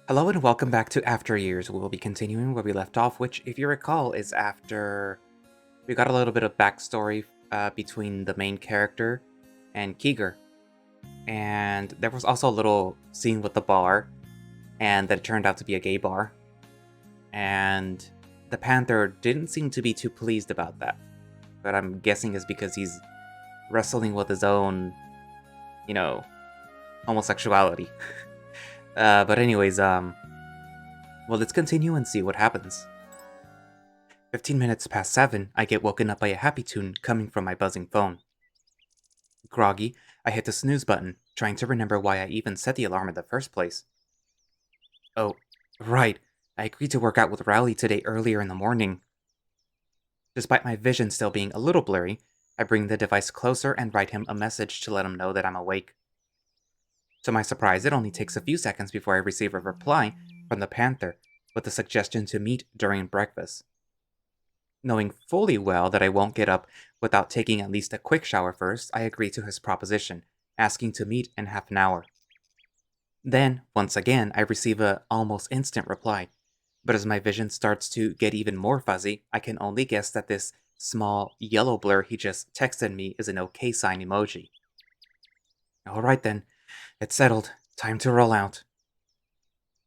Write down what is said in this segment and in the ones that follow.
Hello and welcome back to After Years. We will be continuing where we left off, which, if you recall, is after we got a little bit of backstory between the main character and Keeger. And there was also a little scene with the bar, and that it turned out to be a gay bar. And the Panther didn't seem to be too pleased about that. But I'm guessing is because he's wrestling with his own, homosexuality. But anyways, well, let's continue and see what happens. 15 minutes past 7, I get woken up by a happy tune coming from my buzzing phone. Groggy, I hit the snooze button, trying to remember why I even set the alarm in the first place. Oh, right, I agreed to work out with Rowley today earlier in the morning. Despite my vision still being a little blurry, I bring the device closer and write him a message to let him know that I'm awake. To my surprise, it only takes a few seconds before I receive a reply from the Panther with a suggestion to meet during breakfast. Knowing fully well that I won't get up without taking at least a quick shower first, I agree to his proposition, asking to meet in half an hour. Then, once again, I receive a almost instant reply, but as my vision starts to get even more fuzzy, I can only guess that this small yellow blur he just texted me is an OK sign emoji. Alright then, it's settled. Time to roll out.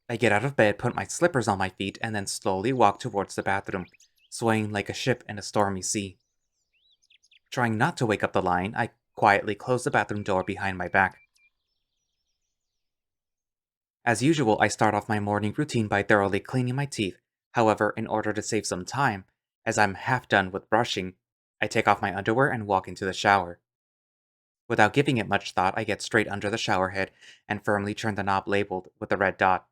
I get out of bed, put my slippers on my feet, and then slowly walk towards the bathroom, swaying like a ship in a stormy sea. Trying not to wake up the lion, I quietly close the bathroom door behind my back. As usual, I start off my morning routine by thoroughly cleaning my teeth. However, in order to save some time, as I'm half done with brushing, I take off my underwear and walk into the shower. Without giving it much thought, I get straight under the shower head and firmly turn the knob labeled with the red dot.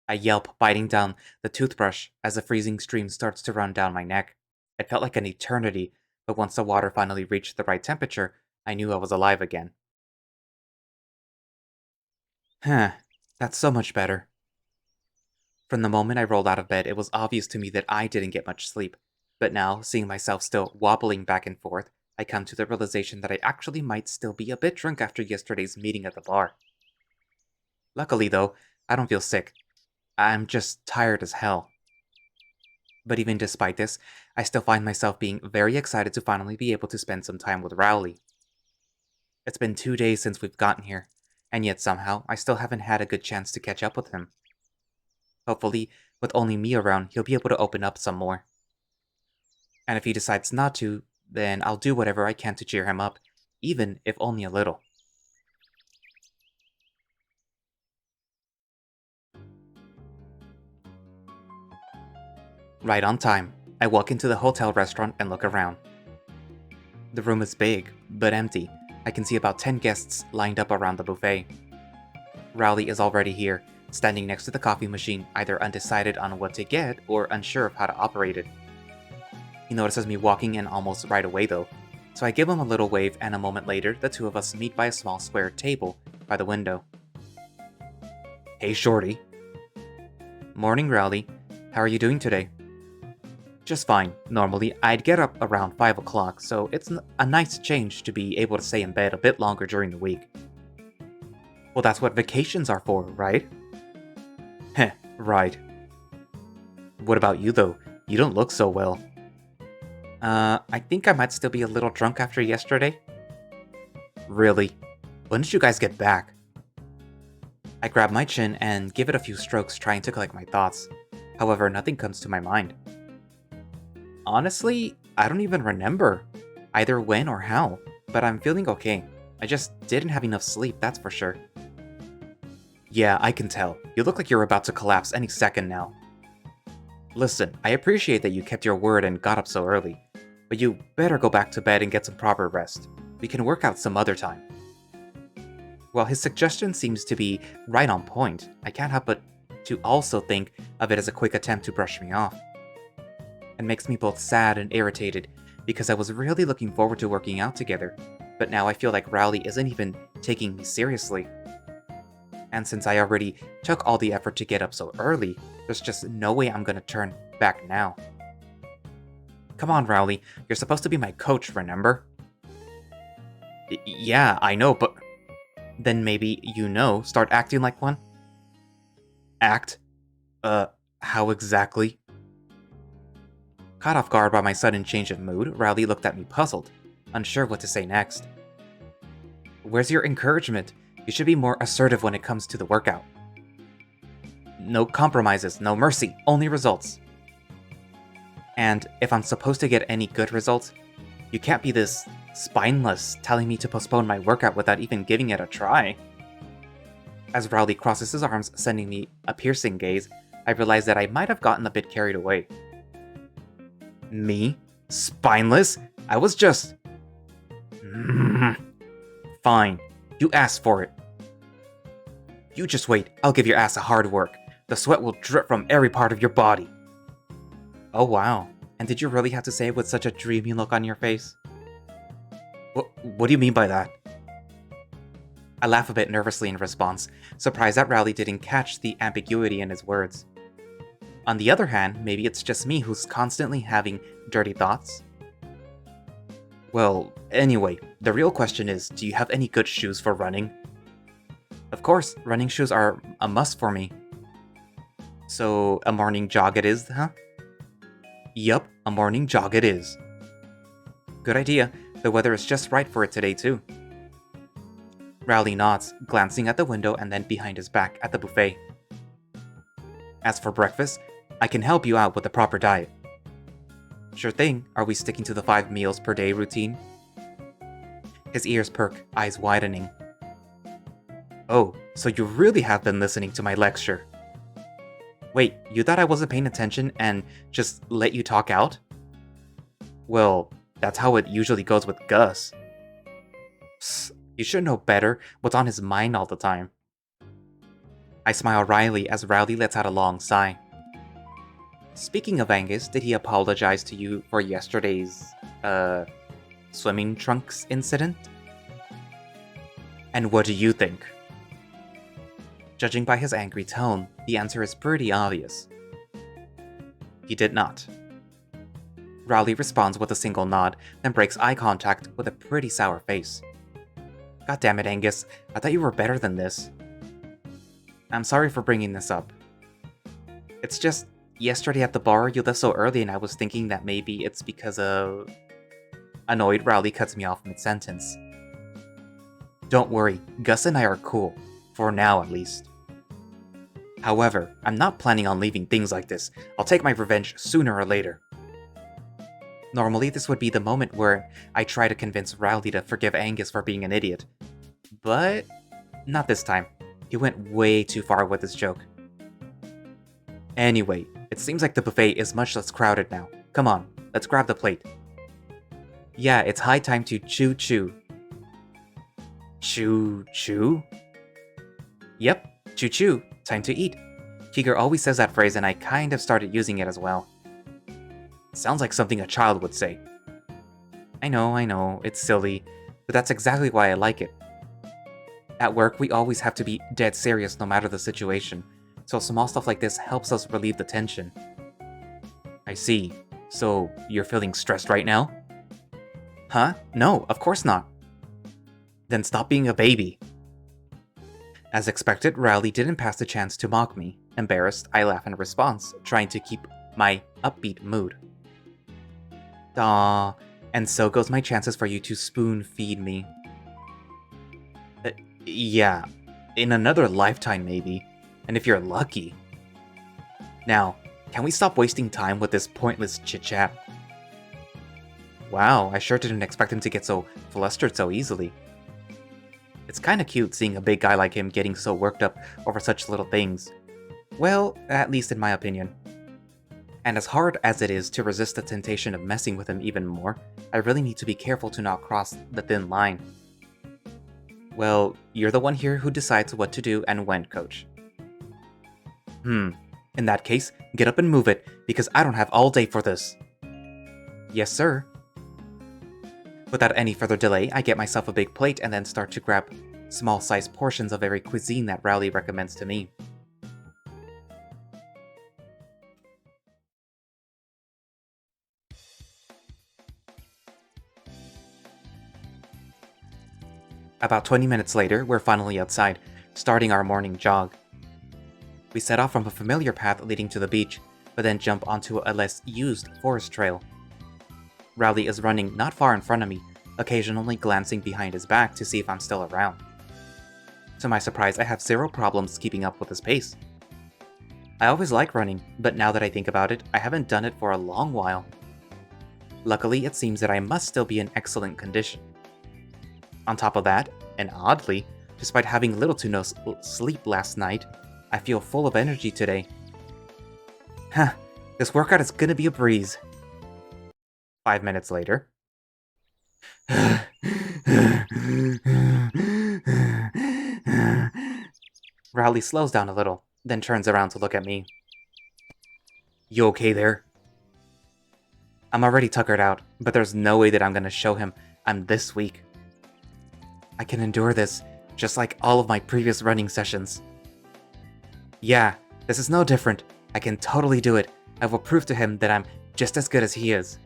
I yelp, biting down the toothbrush as a freezing stream starts to run down my neck. It felt like an eternity, but once the water finally reached the right temperature, I knew I was alive again. Huh, that's so much better. From the moment I rolled out of bed, it was obvious to me that I didn't get much sleep. But now, seeing myself still wobbling back and forth, I come to the realization that I actually might still be a bit drunk after yesterday's meeting at the bar. Luckily, though, I don't feel sick. I'm just tired as hell. But even despite this, I still find myself being very excited to finally be able to spend some time with Rowley. It's been 2 days since we've gotten here, and yet somehow I still haven't had a good chance to catch up with him. Hopefully, with only me around, he'll be able to open up some more. And if he decides not to, then I'll do whatever I can to cheer him up, even if only a little. Right on time, I walk into the hotel restaurant and look around. The room is big, but empty. I can see about 10 guests lined up around the buffet. Rowley is already here, standing next to the coffee machine, either undecided on what to get or unsure of how to operate it. He notices me walking in almost right away though, so I give him a little wave and a moment later, the two of us meet by a small square table by the window. Hey shorty. Morning, Rowley. How are you doing today? Just fine. Normally, I'd get up around 5 o'clock, so it's a nice change to be able to stay in bed a bit longer during the week. Well, that's what vacations are for, right? Heh, right. What about you, though? You don't look so well. I think I might still be a little drunk after yesterday. Really? When did you guys get back? I grab my chin and give it a few strokes trying to collect my thoughts. However, nothing comes to my mind. Honestly, I don't even remember either when or how, but I'm feeling okay. I just didn't have enough sleep, that's for sure. Yeah, I can tell. You look like you're about to collapse any second now. Listen, I appreciate that you kept your word and got up so early, but you better go back to bed and get some proper rest. We can work out some other time. While his suggestion seems to be right on point, I can't help but to also think of it as a quick attempt to brush me off. It makes me both sad and irritated, because I was really looking forward to working out together, but now I feel like Rowley isn't even taking me seriously. And since I already took all the effort to get up so early, there's just no way I'm gonna turn back now. Come on, Rowley, you're supposed to be my coach, remember? Yeah, I know, but... Then maybe, start acting like one? Act? How exactly? Caught off guard by my sudden change of mood, Rowley looked at me puzzled, unsure what to say next. Where's your encouragement? You should be more assertive when it comes to the workout. No compromises, no mercy, only results. And if I'm supposed to get any good results, you can't be this spineless telling me to postpone my workout without even giving it a try. As Rowley crosses his arms, sending me a piercing gaze, I realize that I might have gotten a bit carried away. Me? Spineless? I was just... Fine. You asked for it. You just wait, I'll give your ass a hard work. The sweat will drip from every part of your body. Oh wow, and did you really have to say it with such a dreamy look on your face? What do you mean by that? I laugh a bit nervously in response, surprised that Rowley didn't catch the ambiguity in his words. On the other hand, maybe it's just me who's constantly having dirty thoughts. Well, anyway, the real question is, do you have any good shoes for running? Of course, running shoes are a must for me. So, a morning jog it is, huh? Yup, a morning jog it is. Good idea, the weather is just right for it today too. Rowley nods, glancing at the window and then behind his back at the buffet. As for breakfast, I can help you out with the proper diet. Sure thing, are we sticking to the 5 meals per day routine? His ears perk, eyes widening. Oh, so you really have been listening to my lecture. Wait, you thought I wasn't paying attention and just let you talk out? Well, that's how it usually goes with Gus. Psst, you should know better what's on his mind all the time. I smile wryly as Rowley lets out a long sigh. Speaking of Angus, did he apologize to you for yesterday's, swimming trunks incident? And what do you think? Judging by his angry tone, the answer is pretty obvious. He did not. Rowley responds with a single nod, then breaks eye contact with a pretty sour face. God damn it, Angus, I thought you were better than this. I'm sorry for bringing this up. It's just, yesterday at the bar, you left so early and I was thinking that maybe it's because of... Annoyed, Rowley cuts me off mid-sentence. Don't worry, Gus and I are cool. For now, at least. However, I'm not planning on leaving things like this. I'll take my revenge sooner or later. Normally, this would be the moment where I try to convince Rowley to forgive Angus for being an idiot. But not this time. He went way too far with his joke. Anyway, it seems like the buffet is much less crowded now. Come on, let's grab the plate. Yeah, it's high time to chew-chew. Chew-chew? Yep, chew-chew, time to eat. Keeger always says that phrase and I kind of started using it as well. Sounds like something a child would say. I know, it's silly, but that's exactly why I like it. At work, we always have to be dead serious no matter the situation, so small stuff like this helps us relieve the tension. I see. So, you're feeling stressed right now? Huh? No, of course not. Then stop being a baby. As expected, Rowley didn't pass the chance to mock me. Embarrassed, I laugh in response, trying to keep my upbeat mood. Aww, and so goes my chances for you to spoon-feed me. Yeah, in another lifetime maybe, and if you're lucky. Now, can we stop wasting time with this pointless chit-chat? Wow, I sure didn't expect him to get so flustered so easily. It's kinda cute seeing a big guy like him getting so worked up over such little things. Well, at least in my opinion. And as hard as it is to resist the temptation of messing with him even more, I really need to be careful to not cross the thin line. Well, you're the one here who decides what to do and when, Coach. In that case, get up and move it, because I don't have all day for this. Yes, sir. Without any further delay, I get myself a big plate and then start to grab small-sized portions of every cuisine that Rowley recommends to me. About 20 minutes later, we're finally outside, starting our morning jog. We set off from a familiar path leading to the beach, but then jump onto a less used forest trail. Rowley is running not far in front of me, occasionally glancing behind his back to see if I'm still around. To my surprise, I have zero problems keeping up with his pace. I always like running, but now that I think about it, I haven't done it for a long while. Luckily, it seems that I must still be in excellent condition. On top of that, and oddly, despite having little to no sleep last night, I feel full of energy today. Huh, this workout is gonna be a breeze. 5 minutes later. Rowley slows down a little, then turns around to look at me. You okay there? I'm already tuckered out, but there's no way that I'm gonna show him I'm this weak. I can endure this, just like all of my previous running sessions. Yeah, this is no different. I can totally do it. I will prove to him that I'm just as good as he is.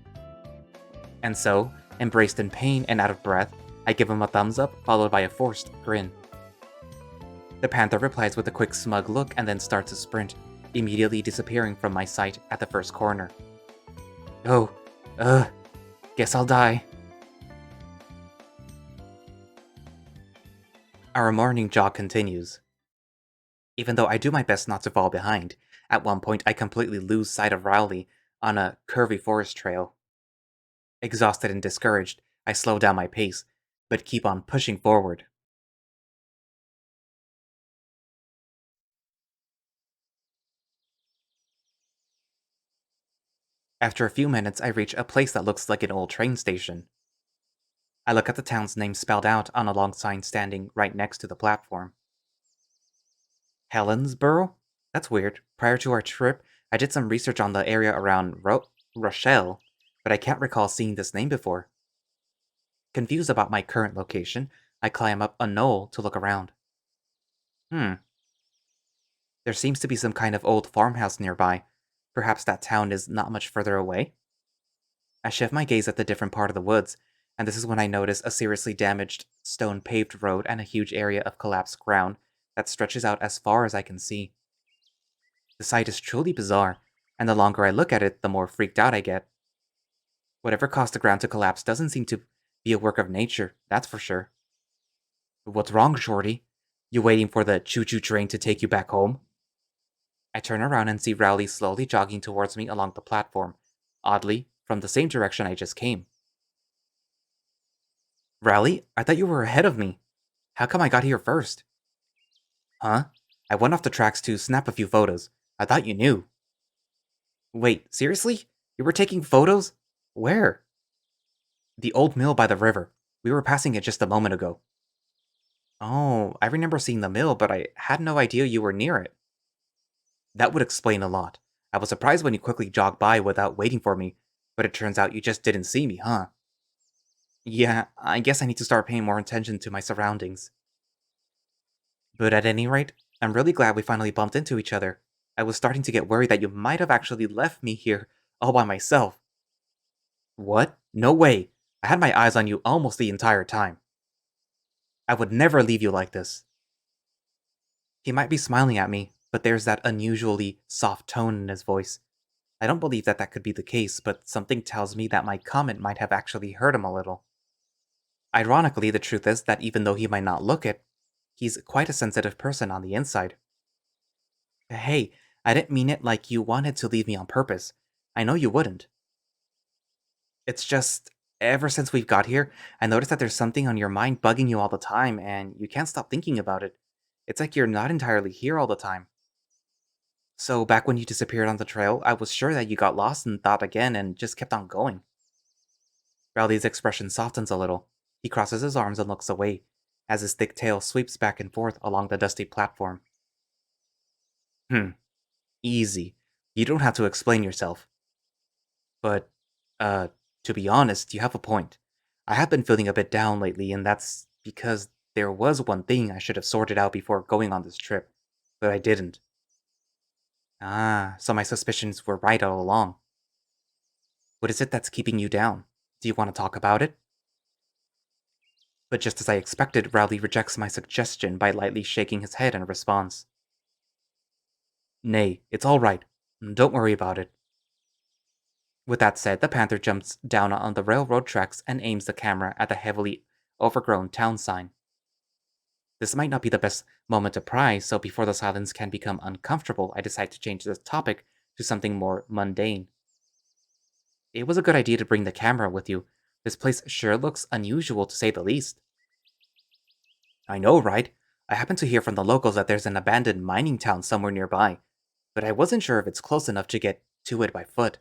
And so, embraced in pain and out of breath, I give him a thumbs up, followed by a forced grin. The panther replies with a quick smug look and then starts a sprint, immediately disappearing from my sight at the first corner. Oh, guess I'll die. Our morning jog continues. Even though I do my best not to fall behind, at one point I completely lose sight of Rowley on a curvy forest trail. Exhausted and discouraged, I slow down my pace, but keep on pushing forward. After a few minutes, I reach a place that looks like an old train station. I look at the town's name spelled out on a long sign standing right next to the platform. Helensborough? That's weird. Prior to our trip, I did some research on the area around Rochelle, but I can't recall seeing this name before. Confused about my current location, I climb up a knoll to look around. Hmm, there seems to be some kind of old farmhouse nearby. Perhaps that town is not much further away? I shift my gaze at the different part of the woods, and this is when I notice a seriously damaged, stone-paved road and a huge area of collapsed ground that stretches out as far as I can see. The sight is truly bizarre, and the longer I look at it, the more freaked out I get. Whatever caused the ground to collapse doesn't seem to be a work of nature, that's for sure. What's wrong, Shorty? You waiting for the choo-choo train to take you back home? I turn around and see Rowley slowly jogging towards me along the platform, oddly, from the same direction I just came. Rowley, I thought you were ahead of me. How come I got here first? Huh? I went off the tracks to snap a few photos. I thought you knew. Wait, seriously? You were taking photos? Where? The old mill by the river. We were passing it just a moment ago. Oh, I remember seeing the mill, but I had no idea you were near it. That would explain a lot. I was surprised when you quickly jogged by without waiting for me, but it turns out you just didn't see me, huh? Yeah, I guess I need to start paying more attention to my surroundings. But at any rate, I'm really glad we finally bumped into each other. I was starting to get worried that you might have actually left me here all by myself. What? No way. I had my eyes on you almost the entire time. I would never leave you like this. He might be smiling at me, but there's that unusually soft tone in his voice. I don't believe that could be the case, but something tells me that my comment might have actually hurt him a little. Ironically, the truth is that even though he might not look it, he's quite a sensitive person on the inside. Hey, I didn't mean it like you wanted to leave me on purpose. I know you wouldn't. It's just, ever since we've got here, I noticed that there's something on your mind bugging you all the time, and you can't stop thinking about it. It's like you're not entirely here all the time. So, back when you disappeared on the trail, I was sure that you got lost and thought again and just kept on going. Rowley's expression softens a little. He crosses his arms and looks away, as his thick tail sweeps back and forth along the dusty platform. Hmm, easy. You don't have to explain yourself. But, uh, to be honest, you have a point. I have been feeling a bit down lately, and that's because there was one thing I should have sorted out before going on this trip, but I didn't. Ah, so my suspicions were right all along. What is it that's keeping you down? Do you want to talk about it? But just as I expected, Rowley rejects my suggestion by lightly shaking his head in response. Nay, it's all right. Don't worry about it. With that said, the panther jumps down on the railroad tracks and aims the camera at the heavily overgrown town sign. This might not be the best moment to pry, so before the silence can become uncomfortable, I decide to change the topic to something more mundane. It was a good idea to bring the camera with you. This place sure looks unusual to say the least. I know, right? I happened to hear from the locals that there's an abandoned mining town somewhere nearby, but I wasn't sure if it's close enough to get to it by foot.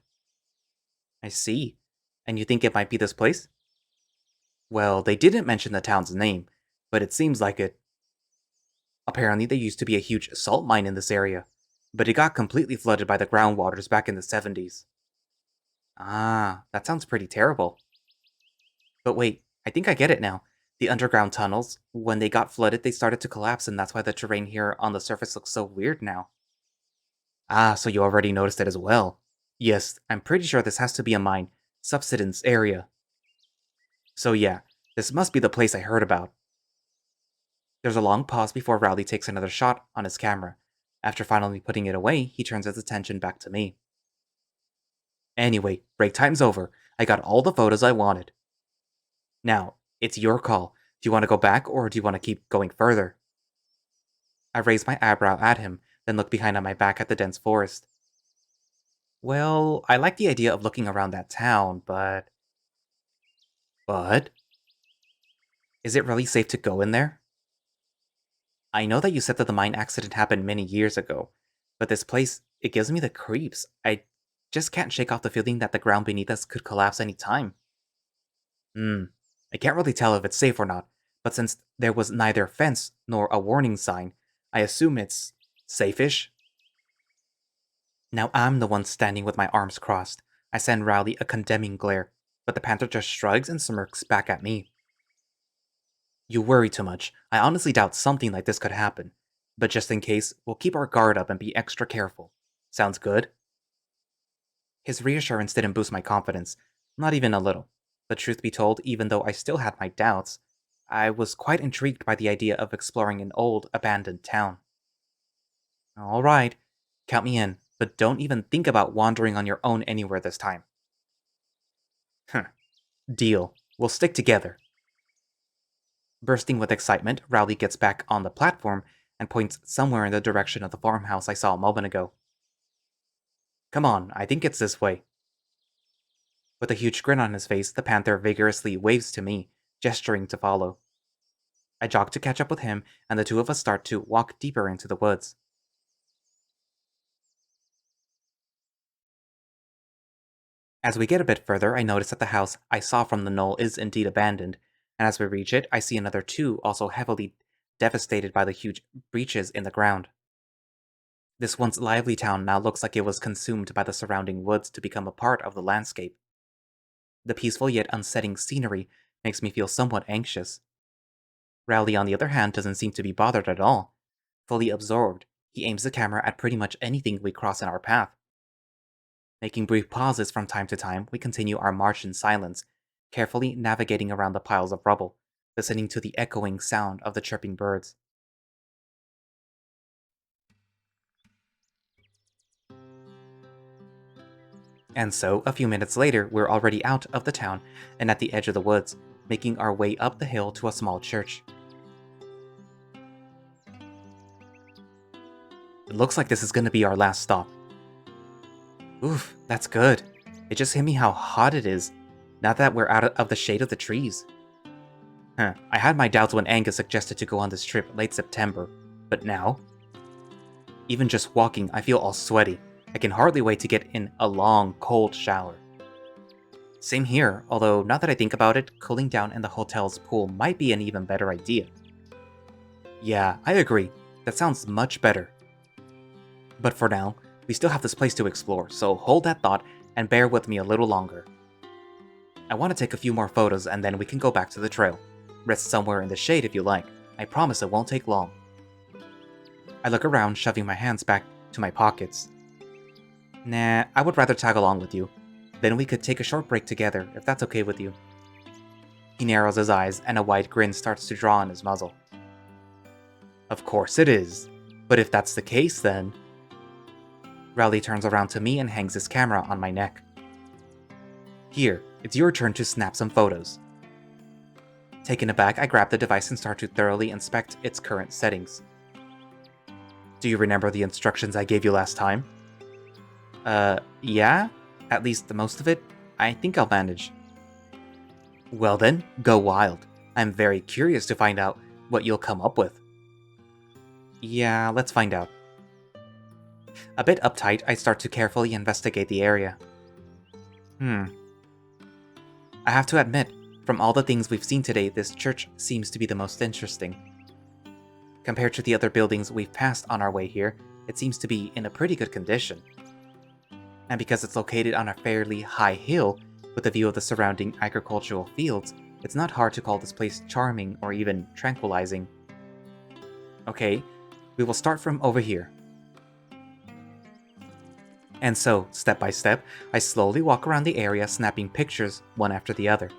I see. And you think it might be this place? Well, they didn't mention the town's name, but it seems like it. Apparently, there used to be a huge salt mine in this area, but it got completely flooded by the groundwaters back in the 70s. Ah, that sounds pretty terrible. But wait, I think I get it now. The underground tunnels, when they got flooded, they started to collapse, and that's why the terrain here on the surface looks so weird now. Ah, so you already noticed it as well. Yes, I'm pretty sure this has to be a mine subsidence area. So yeah, this must be the place I heard about. There's a long pause before Rowley takes another shot on his camera. After finally putting it away, he turns his attention back to me. Anyway, break time's over. I got all the photos I wanted. Now, it's your call. Do you want to go back or do you want to keep going further? I raise my eyebrow at him, then look behind on my back at the dense forest. Well, I like the idea of looking around that town, but. But? Is it really safe to go in there? I know that you said that the mine accident happened many years ago, but this place, it gives me the creeps. I just can't shake off the feeling that the ground beneath us could collapse any time. Hmm, I can't really tell if it's safe or not, but since there was neither fence nor a warning sign, I assume it's safe-ish. Now I'm the one standing with my arms crossed. I send Rowley a condemning glare, but the panther just shrugs and smirks back at me. You worry too much. I honestly doubt something like this could happen. But just in case, we'll keep our guard up and be extra careful. Sounds good? His reassurance didn't boost my confidence, not even a little. But truth be told, even though I still had my doubts, I was quite intrigued by the idea of exploring an old, abandoned town. Alright, count me in, but don't even think about wandering on your own anywhere this time. Huh, deal. We'll stick together. Bursting with excitement, Rowley gets back on the platform and points somewhere in the direction of the farmhouse I saw a moment ago. Come on, I think it's this way. With a huge grin on his face, the panther vigorously waves to me, gesturing to follow. I jog to catch up with him, and the two of us start to walk deeper into the woods. As we get a bit further, I notice that the house I saw from the knoll is indeed abandoned, and as we reach it, I see another two also heavily devastated by the huge breaches in the ground. This once lively town now looks like it was consumed by the surrounding woods to become a part of the landscape. The peaceful yet unsettling scenery makes me feel somewhat anxious. Rowley, on the other hand, doesn't seem to be bothered at all. Fully absorbed, he aims the camera at pretty much anything we cross in our path. Making brief pauses from time to time, we continue our march in silence, carefully navigating around the piles of rubble, listening to the echoing sound of the chirping birds. And so, a few minutes later, we're already out of the town and at the edge of the woods, making our way up the hill to a small church. It looks like this is going to be our last stop. Oof, that's good. It just hit me how hot it is, now that we're out of the shade of the trees. I had my doubts when Angus suggested to go on this trip late September, but now? Even just walking, I feel all sweaty. I can hardly wait to get in a long, cold shower. Same here, although now that I think about it, cooling down in the hotel's pool might be an even better idea. Yeah, I agree. That sounds much better. But for now, we still have this place to explore, so hold that thought and bear with me a little longer. I want to take a few more photos and then we can go back to the trail. Rest somewhere in the shade if you like. I promise it won't take long. I look around, shoving my hands back to my pockets. Nah, I would rather tag along with you. Then we could take a short break together, if that's okay with you. He narrows his eyes and a wide grin starts to draw on his muzzle. Of course it is. But if that's the case, then... Rowley turns around to me and hangs his camera on my neck. Here, it's your turn to snap some photos. Taken aback, I grab the device and start to thoroughly inspect its current settings. Do you remember the instructions I gave you last time? Yeah? At least the most of it? I think I'll manage. Well then, go wild. I'm very curious to find out what you'll come up with. Yeah, let's find out. A bit uptight, I start to carefully investigate the area. I have to admit, from all the things we've seen today, this church seems to be the most interesting. Compared to the other buildings we've passed on our way here, it seems to be in a pretty good condition. And because it's located on a fairly high hill, with a view of the surrounding agricultural fields, it's not hard to call this place charming or even tranquilizing. Okay, we will start from over here. And so, step by step, I slowly walk around the area snapping pictures one after the other.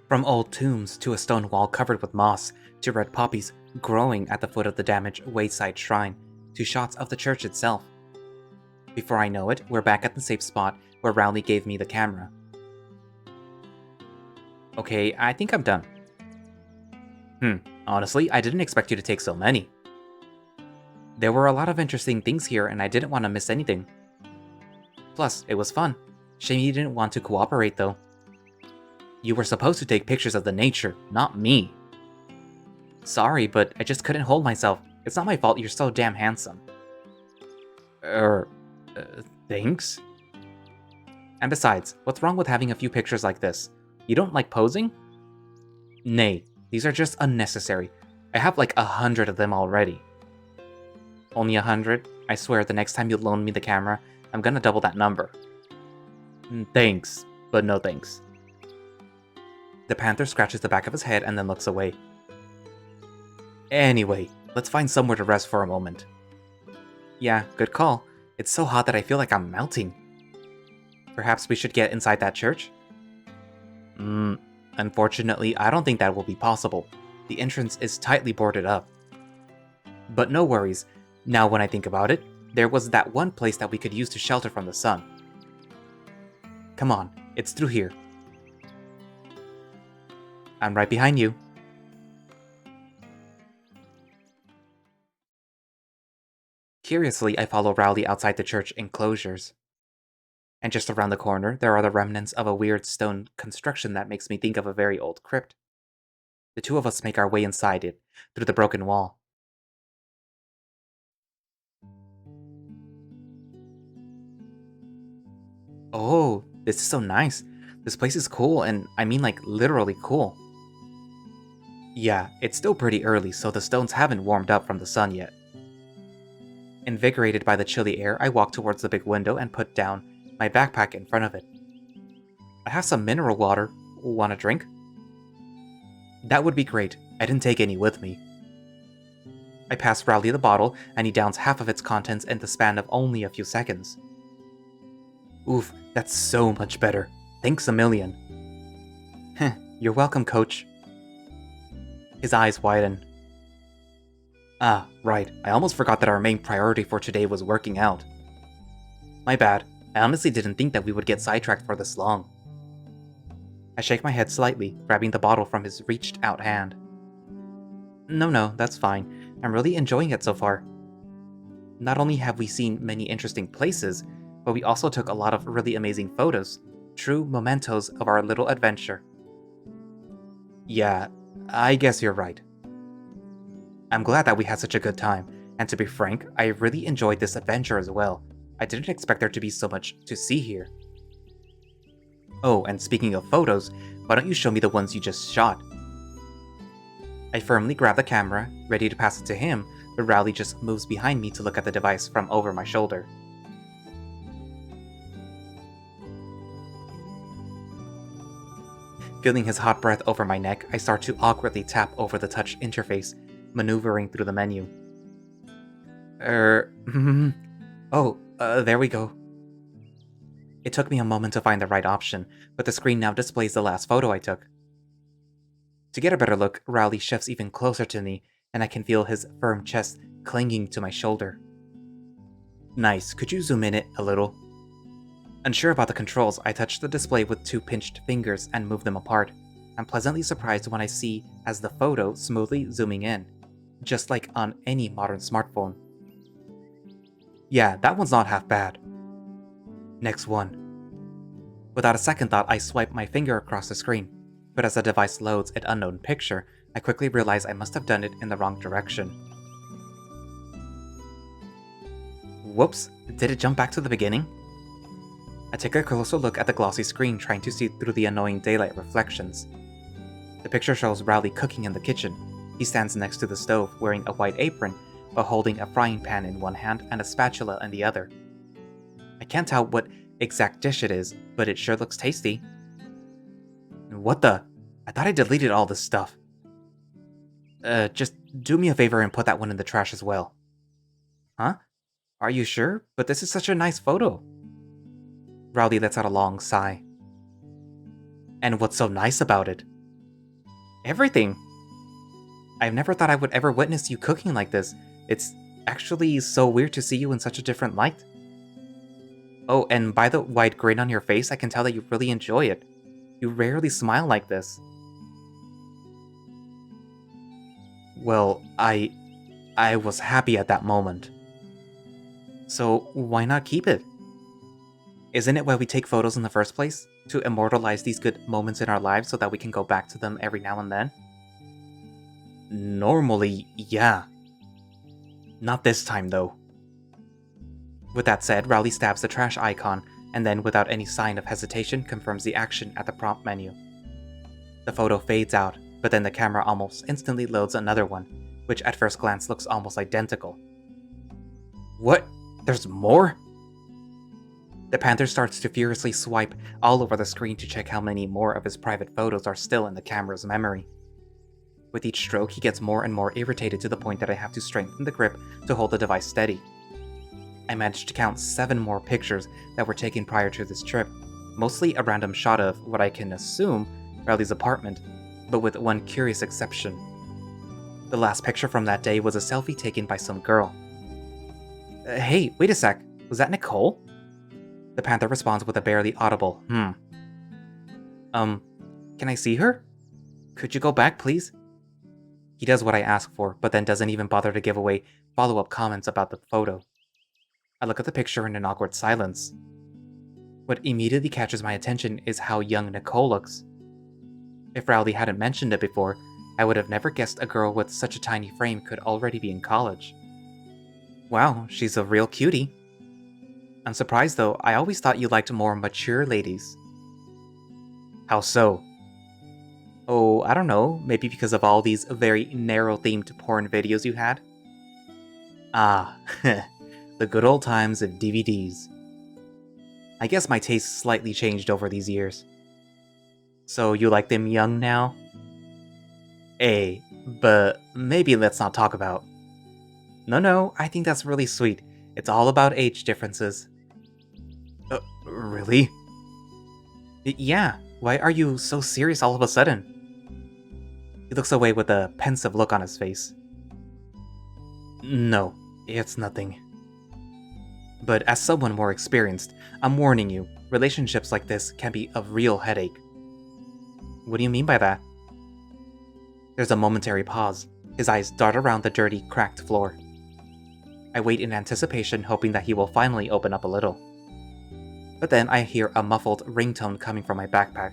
From old tombs to a stone wall covered with moss, to red poppies growing at the foot of the damaged wayside shrine, to shots of the church itself. Before I know it, we're back at the safe spot where Rowley gave me the camera. Okay, I think I'm done. Honestly, I didn't expect you to take so many. There were a lot of interesting things here and I didn't want to miss anything. Plus, it was fun. Shame you didn't want to cooperate though. You were supposed to take pictures of the nature, not me. Sorry, but I just couldn't hold myself. It's not my fault you're so damn handsome. Thanks? And besides, what's wrong with having a few pictures like this? You don't like posing? Nay, these are just unnecessary. I have like 100 of them already. Only 100? I swear the next time you loan me the camera, I'm gonna double that number. Thanks, but no thanks. The panther scratches the back of his head and then looks away. Anyway, let's find somewhere to rest for a moment. Yeah, good call. It's so hot that I feel like I'm melting. Perhaps we should get inside that church? Unfortunately, I don't think that will be possible. The entrance is tightly boarded up. But no worries. Now when I think about it, there was that one place that we could use to shelter from the sun. Come on, it's through here. I'm right behind you. Curiously, I follow Rowley outside the church enclosures. And just around the corner, there are the remnants of a weird stone construction that makes me think of a very old crypt. The two of us make our way inside it, through the broken wall. Oh, this is so nice. This place is cool, and I mean like literally cool. Yeah, it's still pretty early, so the stones haven't warmed up from the sun yet. Invigorated by the chilly air, I walk towards the big window and put down my backpack in front of it. I have some mineral water. Want a drink? That would be great. I didn't take any with me. I pass Rowley the bottle, and he downs half of its contents in the span of only a few seconds. Oof, that's so much better. Thanks a million. Heh, you're welcome, coach. His eyes widen. Ah, right. I almost forgot that our main priority for today was working out. My bad. I honestly didn't think that we would get sidetracked for this long. I shake my head slightly, grabbing the bottle from his reached-out hand. No, that's fine. I'm really enjoying it so far. Not only have we seen many interesting places, but we also took a lot of really amazing photos, true mementos of our little adventure. Yeah, I guess you're right. I'm glad that we had such a good time, and to be frank, I really enjoyed this adventure as well. I didn't expect there to be so much to see here. Oh, and speaking of photos, why don't you show me the ones you just shot? I firmly grab the camera, ready to pass it to him, but Rowley just moves behind me to look at the device from over my shoulder. Feeling his hot breath over my neck, I start to awkwardly tap over the touch interface, maneuvering through the menu. There we go. It took me a moment to find the right option, but the screen now displays the last photo I took. To get a better look, Rowley shifts even closer to me, and I can feel his firm chest clinging to my shoulder. Nice, could you zoom in it a little? Unsure about the controls, I touch the display with 2 pinched fingers and move them apart. I'm pleasantly surprised when I see as the photo smoothly zooming in, just like on any modern smartphone. Yeah, that one's not half bad. Next one. Without a second thought, I swipe my finger across the screen, but as the device loads an unknown picture, I quickly realize I must have done it in the wrong direction. Whoops, did it jump back to the beginning? I take a closer look at the glossy screen, trying to see through the annoying daylight reflections. The picture shows Rowley cooking in the kitchen. He stands next to the stove, wearing a white apron, while holding a frying pan in one hand and a spatula in the other. I can't tell what exact dish it is, but it sure looks tasty. What the? I thought I deleted all this stuff. Just do me a favor and put that one in the trash as well. Huh? Are you sure? But this is such a nice photo. Rowley lets out a long sigh. And what's so nice about it? Everything. I've never thought I would ever witness you cooking like this. It's actually so weird to see you in such a different light. Oh, and by the wide grin on your face, I can tell that you really enjoy it. You rarely smile like this. Well, I was happy at that moment. So why not keep it? Isn't it why we take photos in the first place? To immortalize these good moments in our lives so that we can go back to them every now and then? Normally, yeah. Not this time, though. With that said, Rowley stabs the trash icon, and then, without any sign of hesitation, confirms the action at the prompt menu. The photo fades out, but then the camera almost instantly loads another one, which at first glance looks almost identical. What? There's more? The Panther starts to furiously swipe all over the screen to check how many more of his private photos are still in the camera's memory. With each stroke, he gets more and more irritated to the point that I have to strengthen the grip to hold the device steady. I managed to count 7 more pictures that were taken prior to this trip, mostly a random shot of what I can assume Rowley's apartment, but with one curious exception. The last picture from that day was a selfie taken by some girl. Hey, wait a sec, was that Nicole? The Panther responds with a barely audible, Can I see her? Could you go back, please? He does what I ask for, but then doesn't even bother to give away follow-up comments about the photo. I look at the picture in an awkward silence. What immediately catches my attention is how young Nicole looks. If Rowley hadn't mentioned it before, I would have never guessed a girl with such a tiny frame could already be in college. Wow, she's a real cutie. I'm surprised though, I always thought you liked more mature ladies. How so? Oh, I don't know, maybe because of all these very narrow-themed porn videos you had? Ah, the good old times of DVDs. I guess my taste slightly changed over these years. So you like them young now? But maybe let's not talk about... No, I think that's really sweet. It's all about age differences. Really? Yeah, why are you so serious all of a sudden? He looks away with a pensive look on his face. No, it's nothing. But as someone more experienced, I'm warning you, relationships like this can be a real headache. What do you mean by that? There's a momentary pause. His eyes dart around the dirty, cracked floor. I wait in anticipation, hoping that he will finally open up a little. But then I hear a muffled ringtone coming from my backpack.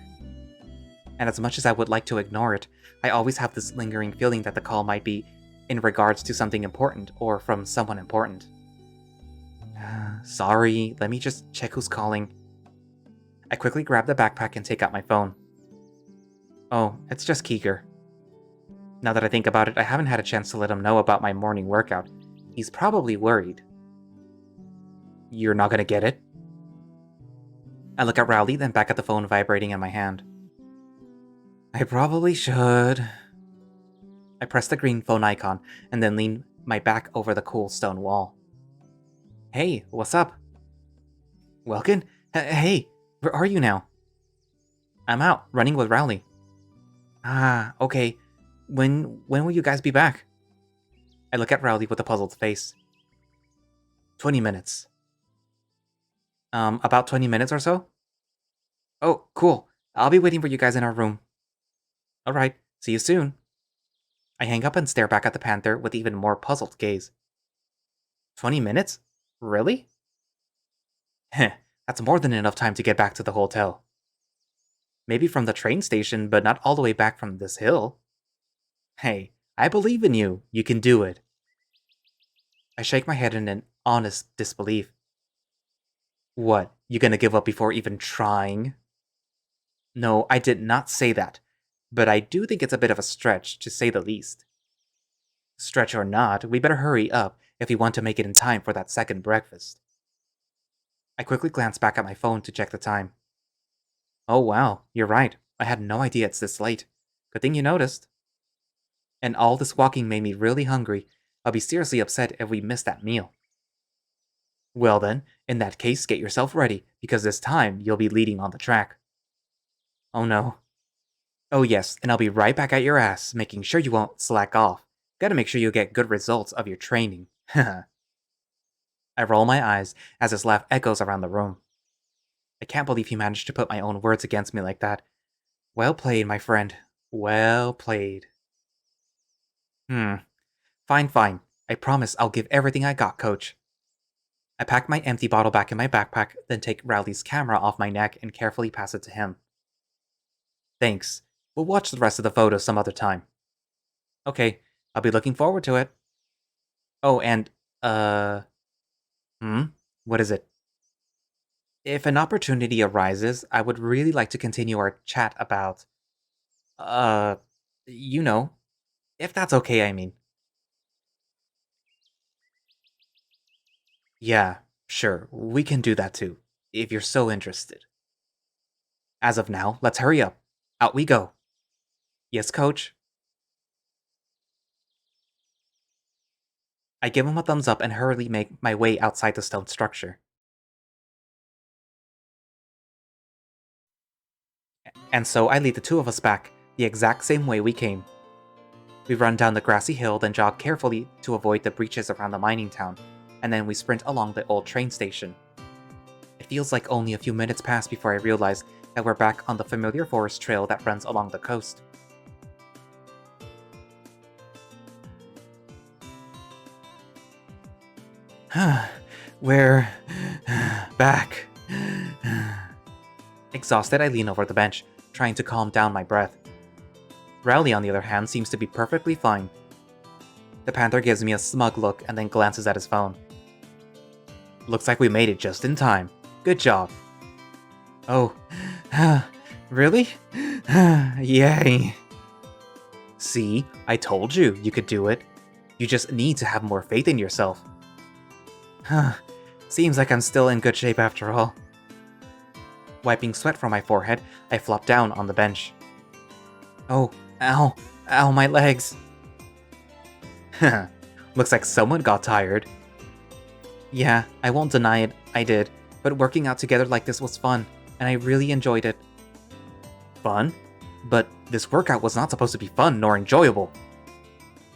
And as much as I would like to ignore it, I always have this lingering feeling that the call might be in regards to something important or from someone important. Sorry, let me just check who's calling. I quickly grab the backpack and take out my phone. Oh, it's just Keeger. Now that I think about it, I haven't had a chance to let him know about my morning workout. He's probably worried. You're not gonna get it? I look at Rowley, then back at the phone vibrating in my hand. I probably should. I press the green phone icon, and then lean my back over the cool stone wall. Hey, what's up? Welkin? Hey, where are you now? I'm out, running with Rowley. Ah, okay. When will you guys be back? I look at Rowley with a puzzled face. 20 minutes. About 20 minutes or so? Oh, cool. I'll be waiting for you guys in our room. Alright, see you soon. I hang up and stare back at the panther with even more puzzled gaze. 20 minutes? Really? Heh, that's more than enough time to get back to the hotel. Maybe from the train station, but not all the way back from this hill. Hey, I believe in you. You can do it. I shake my head in an honest disbelief. What, you gonna give up before even trying? No, I did not say that, but I do think it's a bit of a stretch, to say the least. Stretch or not, we better hurry up if we want to make it in time for that second breakfast. I quickly glance back at my phone to check the time. Oh wow, you're right. I had no idea it's this late. Good thing you noticed. And all this walking made me really hungry. I'll be seriously upset if we miss that meal. Well then, in that case, get yourself ready, because this time you'll be leading on the track. Oh no. Oh yes, and I'll be right back at your ass, making sure you won't slack off. Gotta make sure you get good results of your training. I roll my eyes as his laugh echoes around the room. I can't believe he managed to put my own words against me like that. Well played, my friend. Well played. Fine, fine. I promise I'll give everything I got, coach. I pack my empty bottle back in my backpack, then take Rowley's camera off my neck and carefully pass it to him. Thanks. We'll watch the rest of the photos some other time. Okay, I'll be looking forward to it. Oh, and, what is it? If an opportunity arises, I would really like to continue our chat about, uh, you know, if that's okay, I mean. Yeah, sure, we can do that too, if you're so interested. As of now, let's hurry up. Out we go. Yes, coach? I give him a thumbs up and hurriedly make my way outside the stone structure. And so I lead the two of us back, the exact same way we came. We run down the grassy hill, then jog carefully to avoid the breaches around the mining town, and then we sprint along the old train station. It feels like only a few minutes pass before I realize that we're back on the familiar forest trail that runs along the coast. We're back. Exhausted, I lean over the bench, trying to calm down my breath. Rowley, on the other hand, seems to be perfectly fine. The panther gives me a smug look and then glances at his phone. Looks like we made it just in time. Good job. Oh, really? Yay. See, I told you you could do it. You just need to have more faith in yourself. Seems like I'm still in good shape after all. Wiping sweat from my forehead, I flop down on the bench. Oh, ow, ow, my legs. Looks like someone got tired. Yeah, I won't deny it, I did, but working out together like this was fun, and I really enjoyed it. Fun? But this workout was not supposed to be fun nor enjoyable.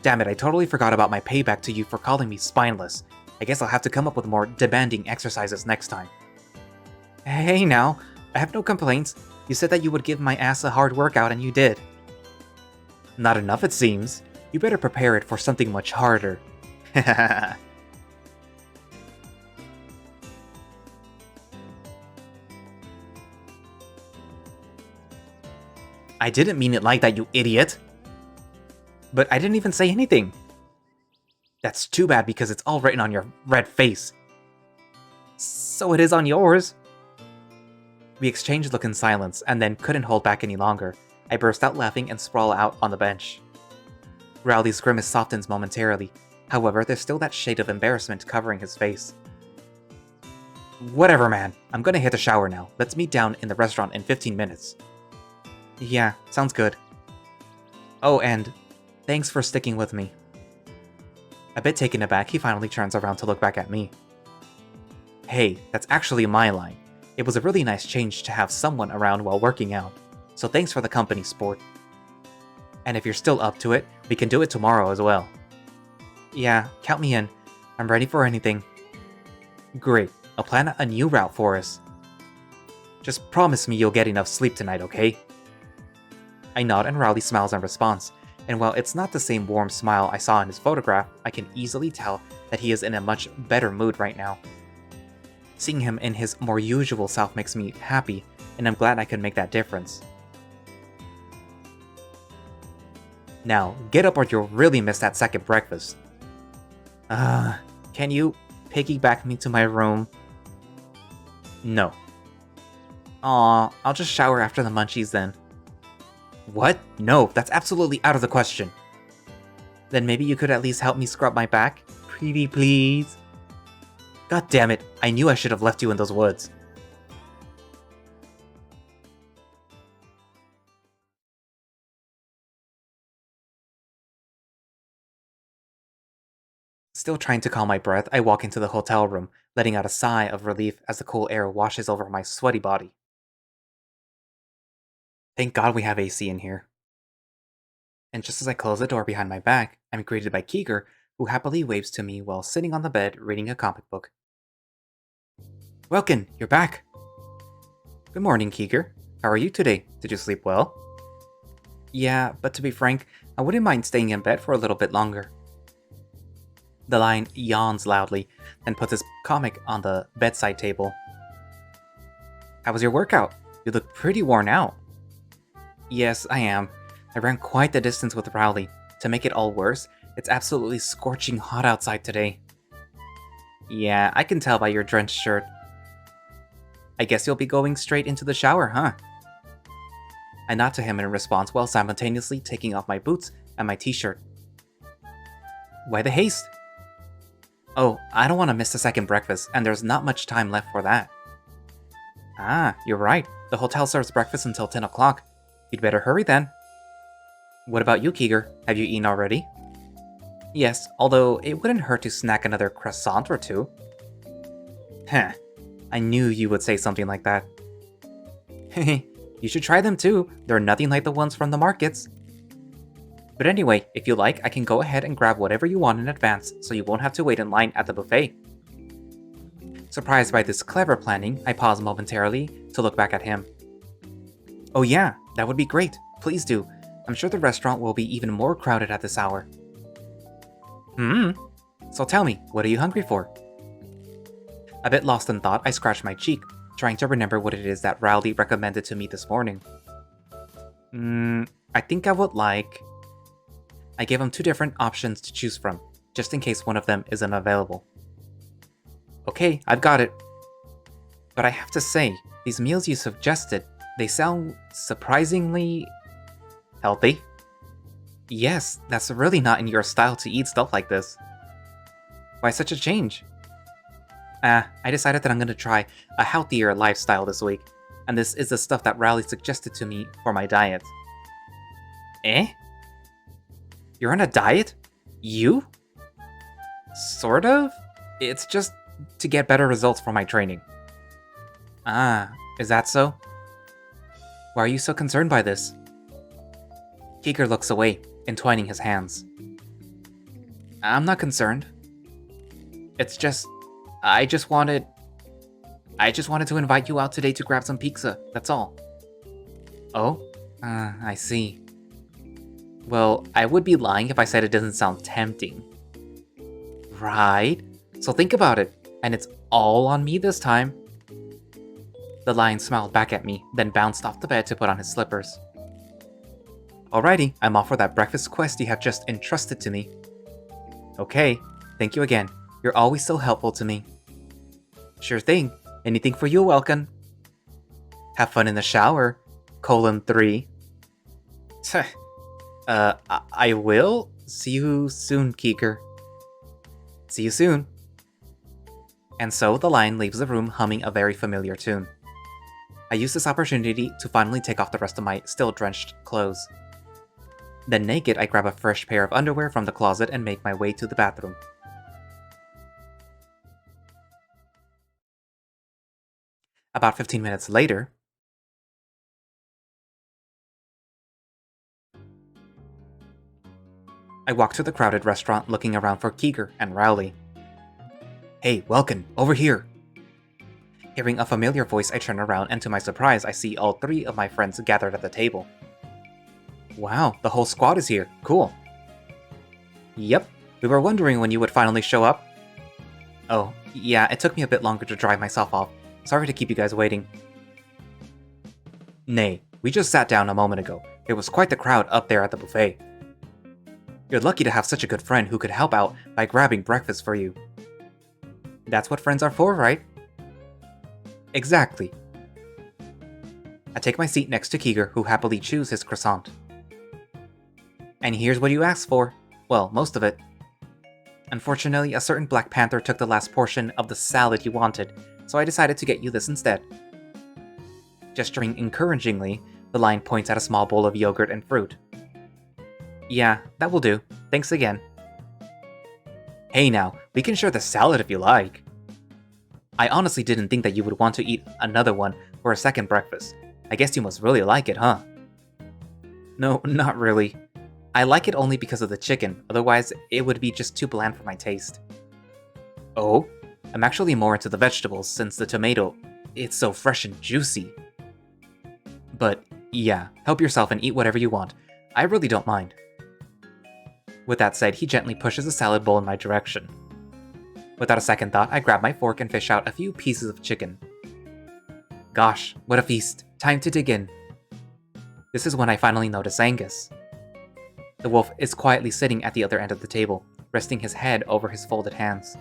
Damn it, I totally forgot about my payback to you for calling me spineless. I guess I'll have to come up with more demanding exercises next time. Hey now, I have no complaints. You said that you would give my ass a hard workout and you did. Not enough it seems. You better prepare it for something much harder. I didn't mean it like that, you idiot! But I didn't even say anything. That's too bad because it's all written on your red face. So it is on yours. We exchanged look in silence, and then couldn't hold back any longer. I burst out laughing and sprawl out on the bench. Rowley's grimace softens momentarily. However, there's still that shade of embarrassment covering his face. Whatever, man. I'm gonna hit the shower now. Let's meet down in the restaurant in 15 minutes. Yeah, sounds good. Oh, and thanks for sticking with me. A bit taken aback, he finally turns around to look back at me. Hey, that's actually my line. It was a really nice change to have someone around while working out, so thanks for the company, sport. And if you're still up to it, we can do it tomorrow as well. Yeah, count me in. I'm ready for anything. Great. I'll plan a new route for us. Just promise me you'll get enough sleep tonight, okay? I nod and Rowley smiles in response, and while it's not the same warm smile I saw in his photograph, I can easily tell that he is in a much better mood right now. Seeing him in his more usual self makes me happy, and I'm glad I could make that difference. Now, get up or you'll really miss that second breakfast. Can you piggyback me to my room? No. Aw, I'll just shower after the munchies then. What? No, that's absolutely out of the question. Then maybe you could at least help me scrub my back? Pretty please? God damn it, I knew I should have left you in those woods. Still trying to calm my breath, I walk into the hotel room, letting out a sigh of relief as the cool air washes over my sweaty body. Thank God we have AC in here. And just as I close the door behind my back, I'm greeted by Keeger, who happily waves to me while sitting on the bed reading a comic book. Welkin, you're back! Good morning, Keeger. How are you today? Did you sleep well? Yeah, but to be frank, I wouldn't mind staying in bed for a little bit longer. The Lion yawns loudly, then puts his comic on the bedside table. How was your workout? You look pretty worn out. Yes, I am. I ran quite the distance with Rowley. To make it all worse, it's absolutely scorching hot outside today. Yeah, I can tell by your drenched shirt. I guess you'll be going straight into the shower, huh? I nod to him in response while simultaneously taking off my boots and my t-shirt. Why the haste? Oh, I don't want to miss the second breakfast, and there's not much time left for that. Ah, you're right. The hotel serves breakfast until 10 o'clock. You'd better hurry then. What about you, Keeger? Have you eaten already? Yes, although it wouldn't hurt to snack another croissant or two. Heh, I knew you would say something like that. Hehe, you should try them too. They're nothing like the ones from the markets. But anyway, if you like, I can go ahead and grab whatever you want in advance, so you won't have to wait in line at the buffet. Surprised by this clever planning, I pause momentarily to look back at him. Oh yeah, that would be great. Please do. I'm sure the restaurant will be even more crowded at this hour. So tell me, what are you hungry for? A bit lost in thought, I scratch my cheek, trying to remember what it is that Rowley recommended to me this morning. I think I would like... I gave him two different options to choose from, just in case one of them isn't available. Okay, I've got it. But I have to say, these meals you suggested, they sound surprisingly... healthy? Yes, that's really not in your style to eat stuff like this. Why such a change? I decided that I'm gonna try a healthier lifestyle this week, and this is the stuff that Rowley suggested to me for my diet. Eh? You're on a diet? You? Sort of? It's just to get better results from my training. Ah, is that so? Why are you so concerned by this? Keeger looks away, entwining his hands. I'm not concerned. It's just... I just wanted to invite you out today to grab some pizza, that's all. Oh? I see. Well, I would be lying if I said it doesn't sound tempting. Right? So think about it, and it's all on me this time. The lion smiled back at me, then bounced off the bed to put on his slippers. Alrighty, I'm off for that breakfast quest you have just entrusted to me. Okay, thank you again. You're always so helpful to me. Sure thing. Anything for you, Welkin. Have fun in the shower. 3. I will. See you soon, Keeger. See you soon. And so the lion leaves the room humming a very familiar tune. I use this opportunity to finally take off the rest of my still drenched clothes. Then naked, I grab a fresh pair of underwear from the closet and make my way to the bathroom. About 15 minutes later, I walk to the crowded restaurant looking around for Keeger and Rowley. Hey, Welkin, over here! Hearing a familiar voice, I turn around, and to my surprise, I see all 3 of my friends gathered at the table. Wow, the whole squad is here. Cool. Yep, we were wondering when you would finally show up. Oh, yeah, it took me a bit longer to dry myself off. Sorry to keep you guys waiting. Nay, we just sat down a moment ago. There was quite the crowd up there at the buffet. You're lucky to have such a good friend who could help out by grabbing breakfast for you. That's what friends are for, right? Exactly. I take my seat next to Keeger, who happily chews his croissant. And here's what you asked for. Well, most of it. Unfortunately, a certain Black Panther took the last portion of the salad you wanted, so I decided to get you this instead. Gesturing encouragingly, the lion points at a small bowl of yogurt and fruit. Yeah, that will do. Thanks again. Hey now, we can share the salad if you like. I honestly didn't think that you would want to eat another one for a second breakfast. I guess you must really like it, huh? No, not really. I like it only because of the chicken, otherwise it would be just too bland for my taste. Oh? I'm actually more into the vegetables since the tomato, it's so fresh and juicy. But yeah, help yourself and eat whatever you want. I really don't mind. With that said, he gently pushes a salad bowl in my direction. Without a second thought, I grab my fork and fish out a few pieces of chicken. Gosh, what a feast. Time to dig in. This is when I finally notice Angus. The wolf is quietly sitting at the other end of the table, resting his head over his folded hands.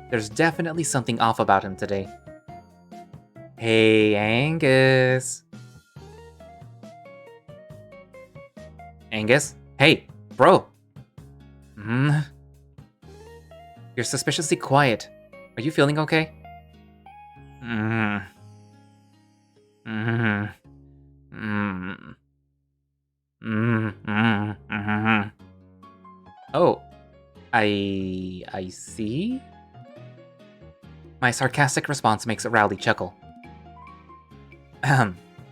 There's definitely something off about him today. Hey, Angus. Angus? Hey, bro. You're suspiciously quiet. Are you feeling okay? Oh, I see? My sarcastic response makes Rowley chuckle.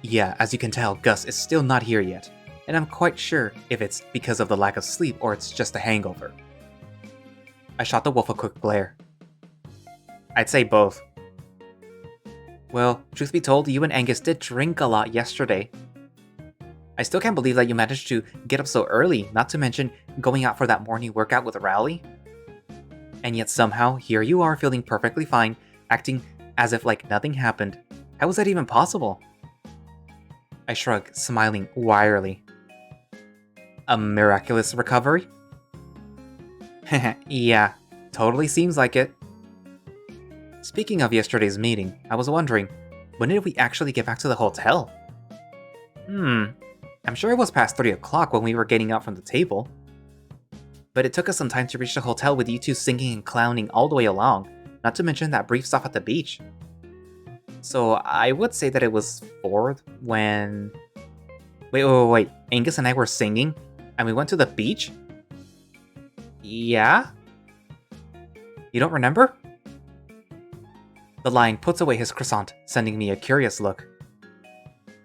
Yeah, as you can tell, Gus is still not here yet, and I'm quite sure if it's because of the lack of sleep or it's just a hangover. I shot the wolf a quick glare. I'd say both. Well, truth be told, you and Angus did drink a lot yesterday. I still can't believe that you managed to get up so early, not to mention going out for that morning workout with Rowley. And yet somehow, here you are feeling perfectly fine, acting as if like nothing happened. How was that even possible? I shrug, smiling wryly. A miraculous recovery? Yeah, totally seems like it. Speaking of yesterday's meeting, I was wondering, when did we actually get back to the hotel? I'm sure it was past 3 o'clock when we were getting out from the table. But it took us some time to reach the hotel with you two singing and clowning all the way along, not to mention that brief stop at the beach. So I would say that it was 4 when... Wait. Angus and I were singing, and we went to the beach? Yeah? You don't remember? The lion puts away his croissant, sending me a curious look.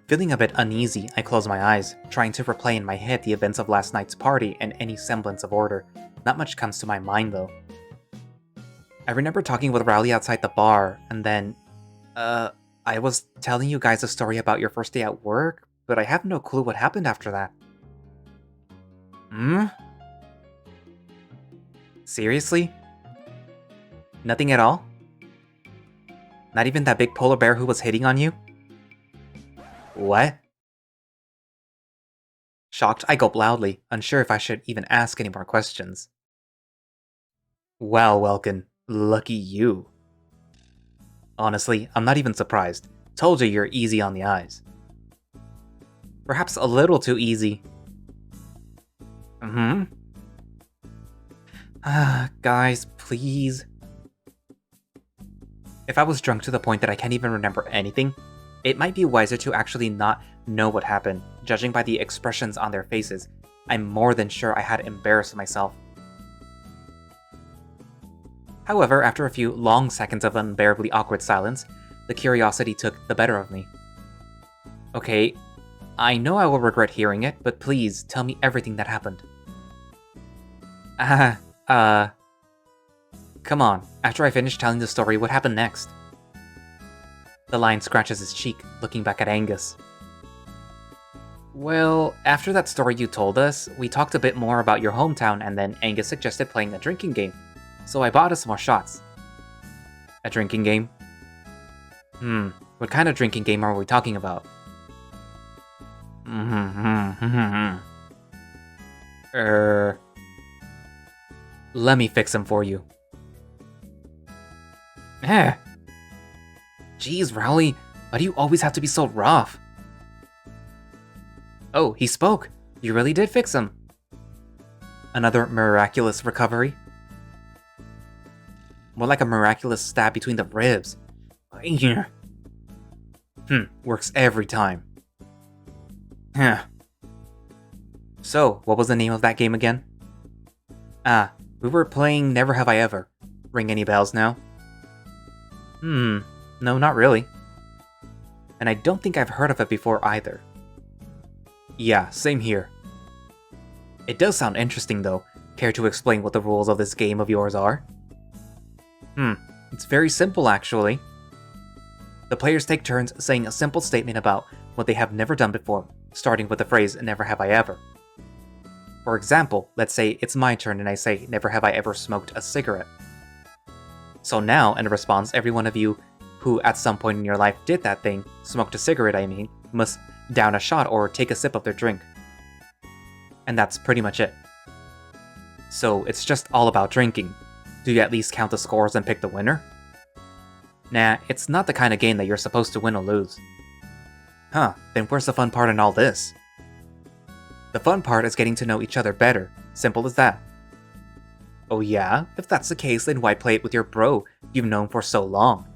Feeling a bit uneasy, I close my eyes, trying to replay in my head the events of last night's party and any semblance of order. Not much comes to my mind, though. I remember talking with Rowley outside the bar, and then... I was telling you guys a story about your first day at work, but I have no clue what happened after that. Seriously? Nothing at all? Not even that big polar bear who was hitting on you? What? Shocked, I gulp loudly, unsure if I should even ask any more questions. Wow, Welkin, lucky you. Honestly, I'm not even surprised. Told you you're easy on the eyes. Perhaps a little too easy. Guys, please. If I was drunk to the point that I can't even remember anything, it might be wiser to actually not know what happened. Judging by the expressions on their faces, I'm more than sure I had embarrassed myself. However, after a few long seconds of unbearably awkward silence, the curiosity took the better of me. Okay, I know I will regret hearing it, but please tell me everything that happened. Come on, after I finish telling the story, what happened next? The lion scratches his cheek, looking back at Angus. Well, after that story you told us, we talked a bit more about your hometown and then Angus suggested playing a drinking game. So I bought us more shots. A drinking game? What kind of drinking game are we talking about? Let me fix him for you. Jeez, Rowley, why do you always have to be so rough? Oh, he spoke. You really did fix him. Another miraculous recovery? More like a miraculous stab between the ribs. Works every time. So, what was the name of that game again? We were playing Never Have I Ever. Ring any bells now? No, not really. And I don't think I've heard of it before either. Yeah, same here. It does sound interesting though. Care to explain what the rules of this game of yours are? It's very simple actually. The players take turns saying a simple statement about what they have never done before, starting with the phrase, never have I ever. For example, let's say it's my turn and I say, never have I ever smoked a cigarette. So now, in response, every one of you who at some point in your life did that thing, smoked a cigarette I mean, must down a shot or take a sip of their drink. And that's pretty much it. So it's just all about drinking. Do you at least count the scores and pick the winner? Nah, it's not the kind of game that you're supposed to win or lose. Huh, then where's the fun part in all this? The fun part is getting to know each other better. Simple as that. Oh yeah? If that's the case, then why play it with your bro you've known for so long?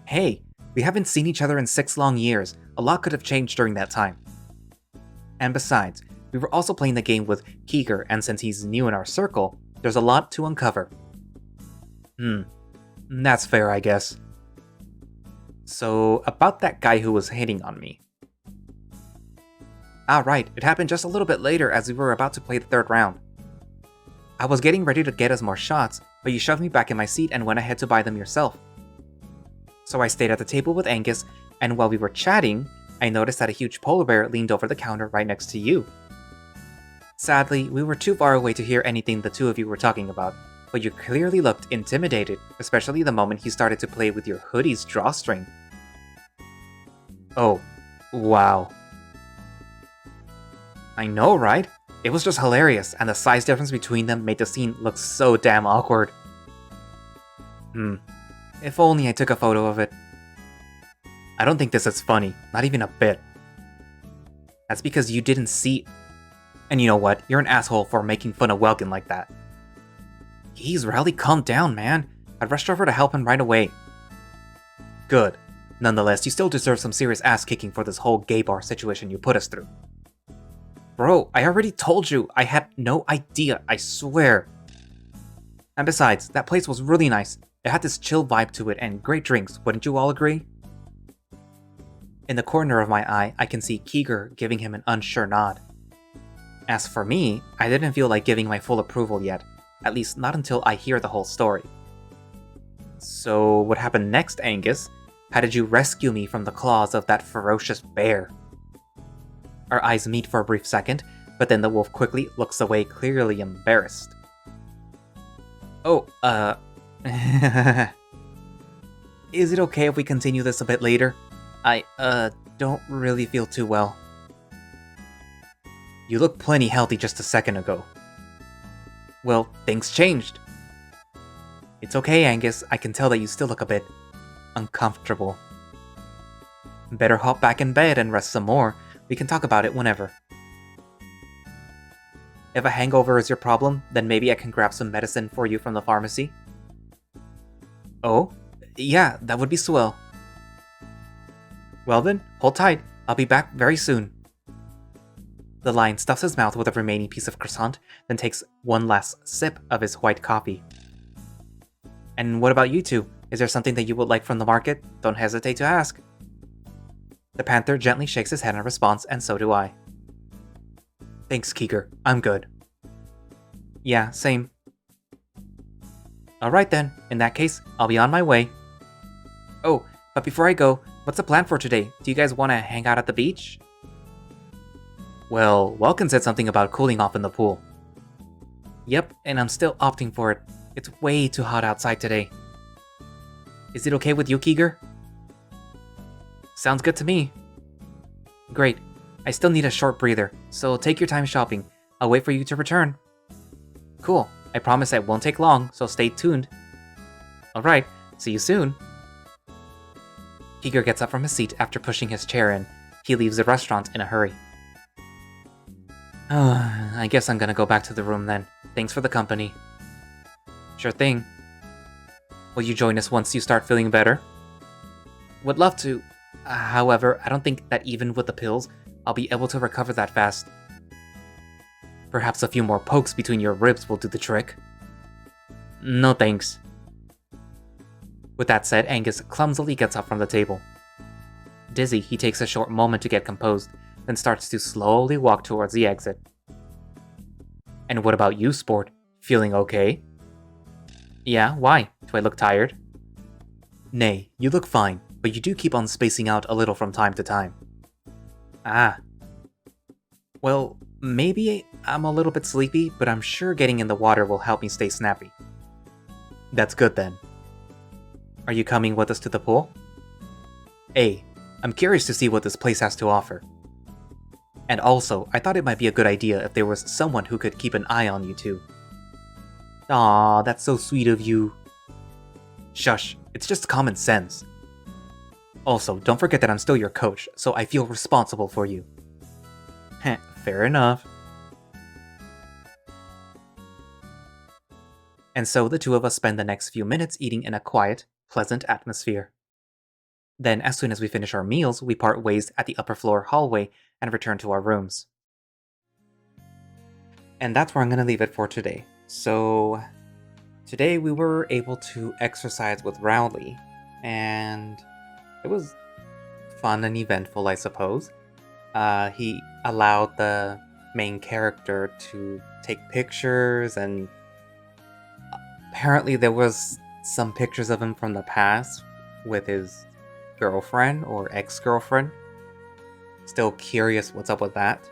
Hey, we haven't seen each other in 6 long years. A lot could have changed during that time. And besides, we were also playing the game with Keeger, and since he's new in our circle, there's a lot to uncover. That's fair, I guess. So, about that guy who was hitting on me. Right, it happened just a little bit later as we were about to play the 3rd round. I was getting ready to get us more shots, but you shoved me back in my seat and went ahead to buy them yourself. So I stayed at the table with Angus, and while we were chatting, I noticed that a huge polar bear leaned over the counter right next to you. Sadly, we were too far away to hear anything the two of you were talking about, but you clearly looked intimidated, especially the moment he started to play with your hoodie's drawstring. Oh, wow. I know, right? It was just hilarious, and the size difference between them made the scene look so damn awkward. If only I took a photo of it. I don't think this is funny, not even a bit. That's because you didn't see... And you know what? You're an asshole for making fun of Welkin like that. Jeez, Rowley, calm down, man. I'd rushed over to help him right away. Good. Nonetheless, you still deserve some serious ass-kicking for this whole gay bar situation you put us through. Bro, I already told you, I had no idea, I swear. And besides, that place was really nice. It had this chill vibe to it and great drinks, wouldn't you all agree? In the corner of my eye, I can see Keeger giving him an unsure nod. As for me, I didn't feel like giving my full approval yet, at least not until I hear the whole story. So, what happened next, Angus? How did you rescue me from the claws of that ferocious bear? Our eyes meet for a brief second, but then the wolf quickly looks away, clearly embarrassed. Oh, is it okay if we continue this a bit later? I, don't really feel too well. You look plenty healthy just a second ago. Well, things changed. It's okay, Angus. I can tell that you still look a bit uncomfortable. Better hop back in bed and rest some more. We can talk about it whenever. If a hangover is your problem, then maybe I can grab some medicine for you from the pharmacy. Oh? Yeah, that would be swell. Well then, hold tight. I'll be back very soon. The lion stuffs his mouth with a remaining piece of croissant, then takes one last sip of his white coffee. And what about you two? Is there something that you would like from the market? Don't hesitate to ask. The panther gently shakes his head in response, and so do I. Thanks, Keeger. I'm good. Yeah, same. Alright then, in that case, I'll be on my way. Oh, But before I go, what's the plan for today? Do you guys want to hang out at the beach? Well, Welkin said something about cooling off in the pool. Yep, and I'm still opting for it. It's way too hot outside today. Is it okay with you, Keeger? Sounds good to me. Great. I still need a short breather, so take your time shopping. I'll wait for you to return. Cool. I promise it won't take long, so stay tuned. Alright, see you soon. Keeger gets up from his seat after pushing his chair in. He leaves the restaurant in a hurry. I guess I'm gonna go back to the room then. Thanks for the company. Sure thing. Will you join us once you start feeling better? Would love to. However, I don't think that even with the pills, I'll be able to recover that fast. Perhaps a few more pokes between your ribs will do the trick. No thanks. With that said, Angus clumsily gets up from the table. Dizzy, he takes a short moment to get composed, then starts to slowly walk towards the exit. And what about you, Sport? Feeling okay? Yeah, why? Do I look tired? Nay, you look fine, but you do keep on spacing out a little from time to time. Ah. Well, maybe I'm a little bit sleepy, but I'm sure getting in the water will help me stay snappy. That's good then. Are you coming with us to the pool? I'm curious to see what this place has to offer. And also, I thought it might be a good idea if there was someone who could keep an eye on you two. Aw, that's so sweet of you. Shush, it's just common sense. Also, don't forget that I'm still your coach, so I feel responsible for you. Heh, fair enough. And so the two of us spend the next few minutes eating in a quiet, pleasant atmosphere. Then, as soon as we finish our meals, we part ways at the upper floor hallway and return to our rooms. And that's where I'm going to leave it for today. So, today we were able to exercise with Rowley, and it was fun and eventful, I suppose. He allowed the main character to take pictures, and apparently there was some pictures of him from the past with his girlfriend or ex-girlfriend. Still curious what's up with that.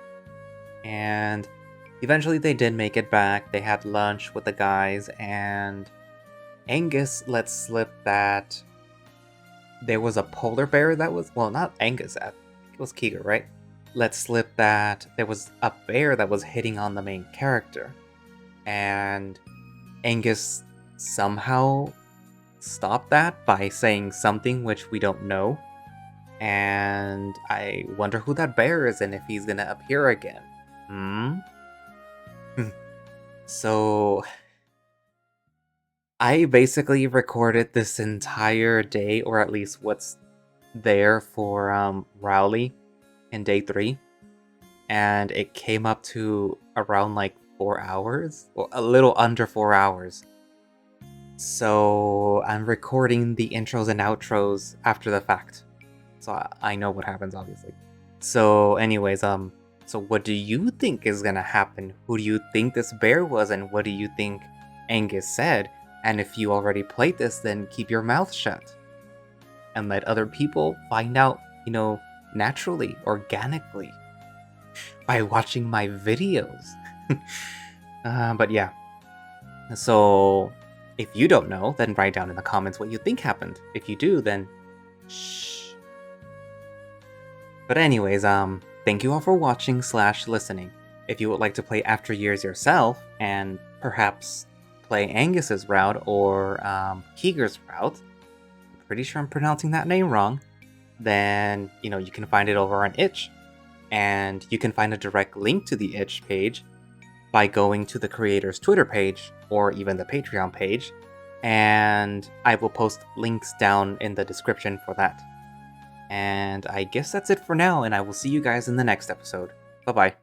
And eventually they did make it back. They had lunch with the guys, and Angus let slip that there was a polar bear that was, well, not Angus, it was Keeger, right? Let slip that there was a bear that was hitting on the main character. And Angus somehow stopped that by saying something which we don't know. And I wonder who that bear is and if he's gonna appear again. So I basically recorded this entire day, or at least what's there for Rowley in day 3. And it came up to around like 4 hours, or a little under 4 hours. So I'm recording the intros and outros after the fact. So I know what happens, obviously. So anyways, so what do you think is gonna happen? Who do you think this bear was, and what do you think Angus said? And if you already played this, then keep your mouth shut. And let other people find out, naturally, organically. By watching my videos. But yeah. So if you don't know, then write down in the comments what you think happened. If you do, then shh. But anyways, thank you all for watching / listening. If you would like to play After Years yourself, and perhaps play Angus's route or Keeger's route, I'm pretty sure I'm pronouncing that name wrong, then, you can find it over on Itch. And you can find a direct link to the Itch page by going to the creator's Twitter page, or even the Patreon page, and I will post links down in the description for that. And I guess that's it for now, and I will see you guys in the next episode. Bye-bye.